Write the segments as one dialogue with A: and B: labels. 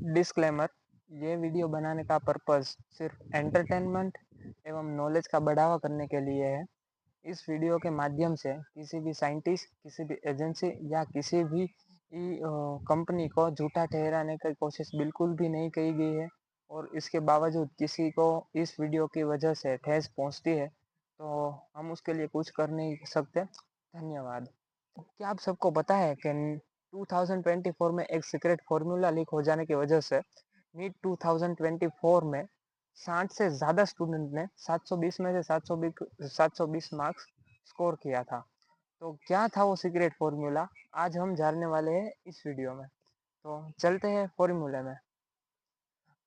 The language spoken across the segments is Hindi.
A: डिस्क्लेमर, ये वीडियो बनाने का पर्पस सिर्फ एंटरटेनमेंट एवं नॉलेज का बढ़ावा करने के लिए है। इस वीडियो के माध्यम से किसी भी साइंटिस्ट, किसी भी एजेंसी या किसी भी कंपनी को झूठा ठहराने की कोशिश बिल्कुल भी नहीं की गई है। और इसके बावजूद किसी को इस वीडियो की वजह से ठेस पहुंचती है तो हम उसके लिए कुछ कर नहीं सकते। धन्यवाद। क्या आप सबको पता है कि 2024 में एक सीक्रेट फॉर्मूला लीक हो जाने की वजह से नीट 2024 में 60 से ज़्यादा स्टूडेंट ने 720 में से 720 मार्क्स स्कोर किया था। तो क्या था वो सीक्रेट फॉर्मूला, आज हम जानने वाले हैं इस वीडियो में। तो चलते हैं फॉर्मूले में।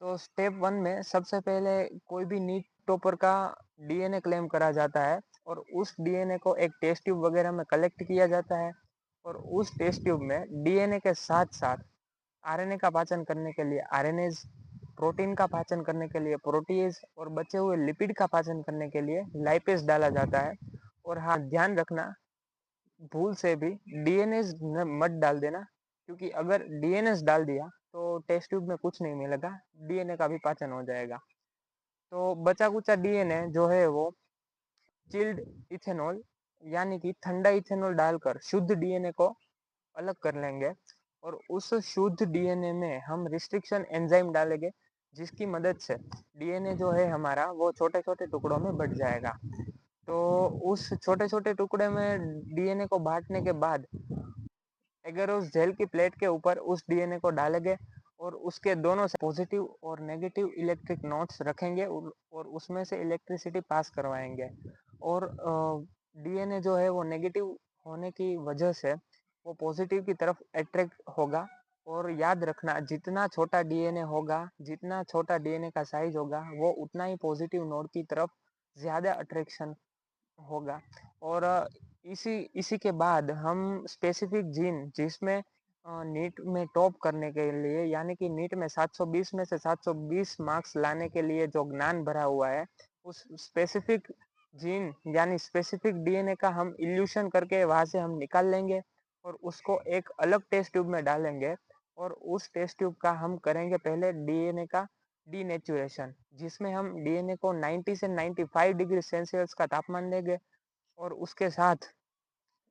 A: तो स्टेप 1 में सबसे पहले कोई भी नीट टॉपर का डीएनए क्लेम करा जाता है और उस डीएनए को एक टेस्ट ट्यूब वगैरह में कलेक्ट किया जाता है और उस टेस्ट ट्यूब में डीएनए के साथ साथ आरएनए का पाचन करने के लिए आरएनएज, प्रोटीन का पाचन करने के लिए प्रोटीएज और बचे हुए लिपिड का पाचन करने के लिए लाइपेज डाला जाता है। और हाँ, ध्यान रखना, भूल से भी डीएनएस मत डाल देना, क्योंकि अगर डीएनएस डाल दिया तो टेस्ट ट्यूब में कुछ नहीं मिलेगा, डीएनए का भी पाचन हो जाएगा। तो बचा कुचा डीएनए जो है वो चिल्ड इथेनॉल यानी कि ठंडा इथेनॉल डालकर शुद्ध डीएनए को अलग कर लेंगे और उस शुद्ध डीएनए में हम रिस्ट्रिक्शन एंजाइम डालेंगे, जिसकी मदद से डीएनए जो है हमारा वो छोटे छोटे टुकड़ों में बट जाएगा। तो उस छोटे छोटे टुकड़े में डीएनए को बांटने के बाद अगर उस जेल की प्लेट के ऊपर उस डीएनए को डालेंगे और उसके दोनों से पॉजिटिव और नेगेटिव इलेक्ट्रिक नोट्स रखेंगे और उसमें से इलेक्ट्रिसिटी पास करवाएंगे। और डीएनए जो है वो नेगेटिव होने की वजह से वो पॉजिटिव की तरफ अट्रैक्ट होगा। और याद रखना, जितना छोटा डीएनए होगा, जितना छोटा डीएनए का साइज होगा, वो उतना ही पॉजिटिव नोड की तरफ ज़्यादा अट्रैक्शन होगा। और इसी इसी के बाद हम स्पेसिफिक जीन जिसमें नीट में टॉप करने के लिए, यानी कि नीट में 720 में से 720 मार्क्स लाने के लिए जो ज्ञान भरा हुआ है, उस स्पेसिफिक जीन यानी स्पेसिफिक डीएनए का हम इल्यूशन करके वहां से हम निकाल लेंगे और उसको एक अलग टेस्ट ट्यूब में डालेंगे। और उस टेस्ट ट्यूब का हम करेंगे पहले डीएनए का डीनेचुरेशन, जिसमें हम डीएनए को 90 से 95 डिग्री सेल्सियस का तापमान देंगे और उसके साथ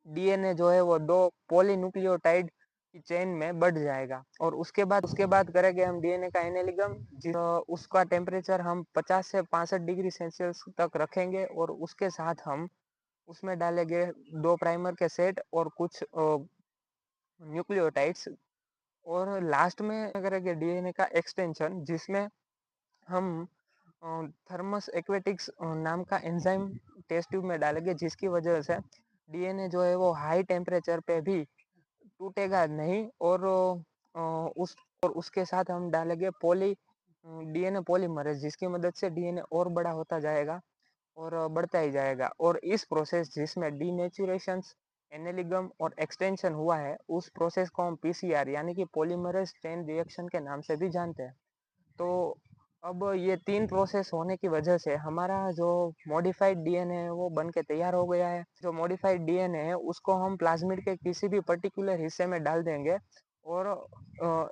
A: डीएनए जो है वो दो पॉलीन्यूक्लियोटाइड की चेन में बढ़ जाएगा। और उसके बाद करेंगे हम डीएनए का एनालिगम, उसका टेम्परेचर हम 50 से 65 डिग्री सेल्सियस तक रखेंगे और उसके साथ हम उसमें डालेंगे दो प्राइमर के सेट और कुछ न्यूक्लियोटाइड्स। और लास्ट में करेंगे डीएनए का एक्सटेंशन, जिसमें हम थर्मस एक्वेटिक्स नाम का एंजाइम टेस्ट ट्यूब में डालेंगे, जिसकी वजह से डीएनए जो है वो हाई टेम्परेचर पे भी टूटेगा नहीं। और उसके साथ हम डालेंगे डीएनए पॉलीमरेज, जिसकी मदद से डीएनए और बड़ा होता जाएगा और बढ़ता ही जाएगा। और इस प्रोसेस जिसमें डीनेचुरेशन, एनालिगम और एक्सटेंशन हुआ है, उस प्रोसेस को हम पीसीआर यानी कि पॉलीमरेज चेन रिएक्शन के नाम से भी जानते हैं। तो अब ये 3 प्रोसेस होने की वजह से हमारा जो मॉडिफाइड डीएनए है वो बन के तैयार हो गया है। जो मॉडिफाइड डीएनए है उसको हम प्लाज्मिड के किसी भी पर्टिकुलर हिस्से में डाल देंगे और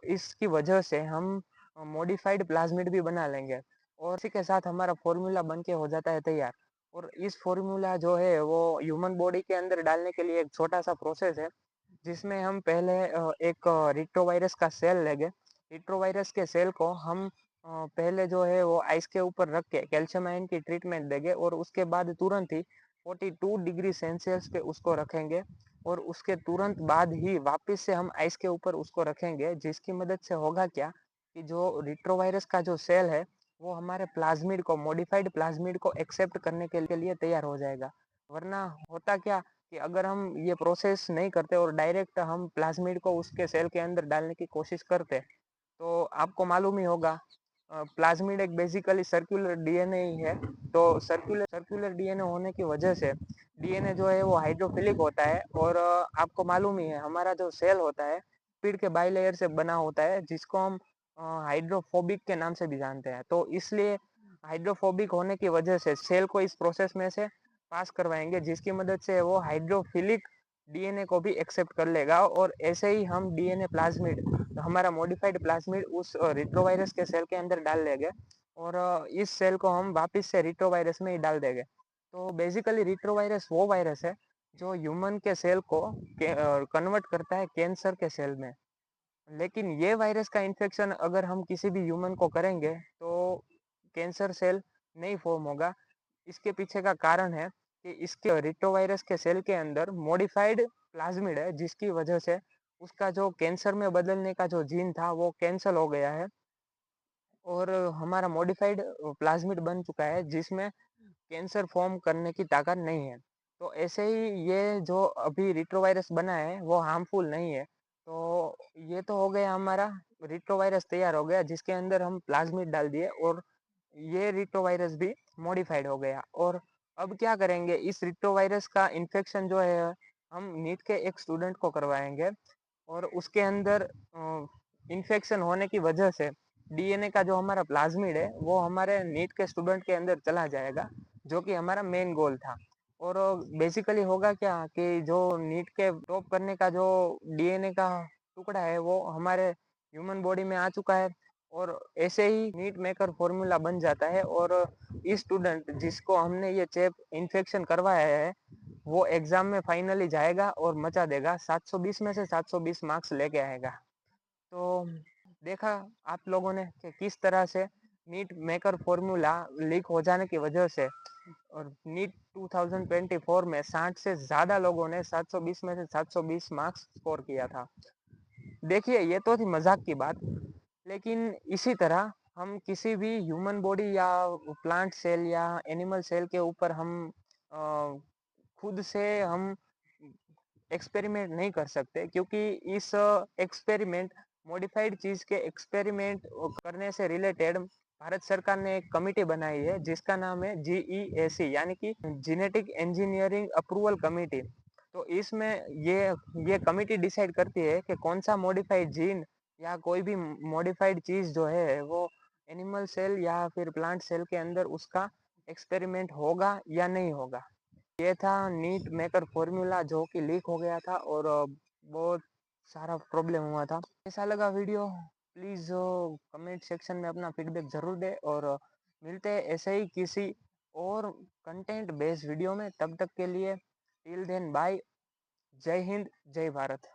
A: इसकी वजह से हम मॉडिफाइड प्लाज्मिड भी बना लेंगे और इसी के साथ हमारा फॉर्मूला बन के हो जाता है तैयार। और इस फॉर्मूला जो है वो ह्यूमन बॉडी के अंदर डालने के लिए एक छोटा सा प्रोसेस है, जिसमें हम पहले एक रिट्रोवायरस का सेल लेंगे। रिट्रोवायरस के सेल को हम पहले जो है वो आइस के ऊपर रख के कैल्शियम आयन की ट्रीटमेंट देंगे और उसके बाद तुरंत ही 42 डिग्री सेल्सियस पे उसको रखेंगे और उसके तुरंत बाद ही वापस से हम आइस के ऊपर उसको रखेंगे, जिसकी मदद से होगा क्या कि जो रिट्रोवायरस का जो सेल है वो हमारे प्लाज्मिड को, मॉडिफाइड प्लाज्मिड को एक्सेप्ट करने के लिए तैयार हो जाएगा। वरना होता क्या कि अगर हम ये प्रोसेस नहीं करते और डायरेक्ट हम प्लाज्मिड को उसके सेल के अंदर डालने की कोशिश करते, तो आपको मालूम ही होगा प्लाज्मिड एक बेसिकली सर्कुलर डीएनए ही है। तो सर्कुलर डीएनए होने की वजह से डीएनए जो है वो हाइड्रोफिलिक होता है और आपको मालूम ही है हमारा जो सेल होता है लिपिड के बाइलेयर से बना होता है, जिसको हम हाइड्रोफोबिक के नाम से भी जानते हैं। तो इसलिए हाइड्रोफोबिक होने की वजह से सेल को इस प्रोसेस में से पास करवाएंगे, जिसकी मदद से वो हाइड्रोफिलिक डीएनए को भी एक्सेप्ट कर लेगा और ऐसे ही हम डीएनए प्लाज्मिड, हमारा मॉडिफाइड प्लाज्मिड उस रिट्रोवायरस के सेल के अंदर डाल देंगे और इस सेल को हम वापस से रिट्रोवायरस में ही डाल देंगे। तो बेसिकली रिट्रोवायरस वो वायरस है जो ह्यूमन के सेल को कन्वर्ट करता है कैंसर के सेल में। लेकिन ये वायरस का इन्फेक्शन अगर हम किसी भी ह्यूमन को करेंगे तो कैंसर सेल नहीं फॉर्म होगा। इसके पीछे का कारण है कि इसके रिट्रोवायरस के सेल के अंदर मॉडिफाइड प्लाज्मिड है, जिसकी वजह से उसका जो कैंसर में बदलने का जो जीन था वो कैंसल हो गया है और हमारा मॉडिफाइड प्लाज्मिड बन चुका है जिसमें कैंसर फॉर्म करने की ताकत नहीं है। तो ऐसे ही ये जो अभी रिट्रोवायरस बना है वो हार्मफुल नहीं है। तो ये तो हो गया हमारा रिट्रोवायरस तैयार हो गया जिसके अंदर हम प्लाज्मिड डाल दिए और ये रिट्रोवायरस भी मॉडिफाइड हो गया। और अब क्या करेंगे, इस रिट्रोवायरस का इन्फेक्शन जो है हम नीट के एक स्टूडेंट को करवाएंगे और उसके अंदर इन्फेक्शन होने की वजह से डीएनए का जो हमारा प्लाज्मिड है वो हमारे नीट के स्टूडेंट के अंदर चला जाएगा, जो कि हमारा मेन गोल था। और बेसिकली होगा क्या कि जो नीट के टॉप करने का जो डीएनए का टुकड़ा है वो हमारे ह्यूमन बॉडी में आ चुका है और ऐसे ही नीट मेकर फॉर्मूला बन जाता है और इस स्टूडेंट जिसको हमने ये चेप इन्फेक्शन करवाया है वो एग्जाम में फाइनली जाएगा और मचा देगा, 720 में से 720 मार्क्स लेके आएगा। तो देखा आप लोगों ने कि किस तरह से नीट मेकर फॉर्मूला लीक हो जाने की वजह से और नीट 2024 में 60 से ज़्यादा लोगों ने 720 में से 720 मार्क्स स्कोर किया था। देखिए ये तो थी मजाक की बात, लेकिन इसी तरह हम किसी भी ह्यूमन बॉडी या प्लांट सेल या एनिमल सेल के ऊपर हम अ, खुद से हम एक्सपेरिमेंट नहीं कर सकते, क्योंकि इस एक्सपेरिमेंट मॉडिफाइड चीज के एक्सपेरिमेंट करने से रिलेटेड भारत सरकार ने एक कमिटी बनाई है जिसका नाम है जीईएसी, यानी कि जेनेटिक इंजीनियरिंग अप्रूवल कमिटी। तो इसमें ये कमिटी डिसाइड करती है कि कौन सा मॉडिफाइड जीन या कोई भी मॉडिफाइड चीज जो है वो एनिमल सेल या फिर प्लांट सेल के अंदर उसका एक्सपेरिमेंट होगा या नहीं होगा। ये था नीट मेकर फॉर्मूला जो कि लीक हो गया था और बहुत सारा प्रॉब्लम हुआ था। कैसा लगा वीडियो, प्लीज़ कमेंट सेक्शन में अपना फीडबैक ज़रूर दें और मिलते हैं ऐसे ही किसी और कंटेंट बेस्ड वीडियो में। तब तक के लिए टिल देन बाय। जय हिंद, जय भारत।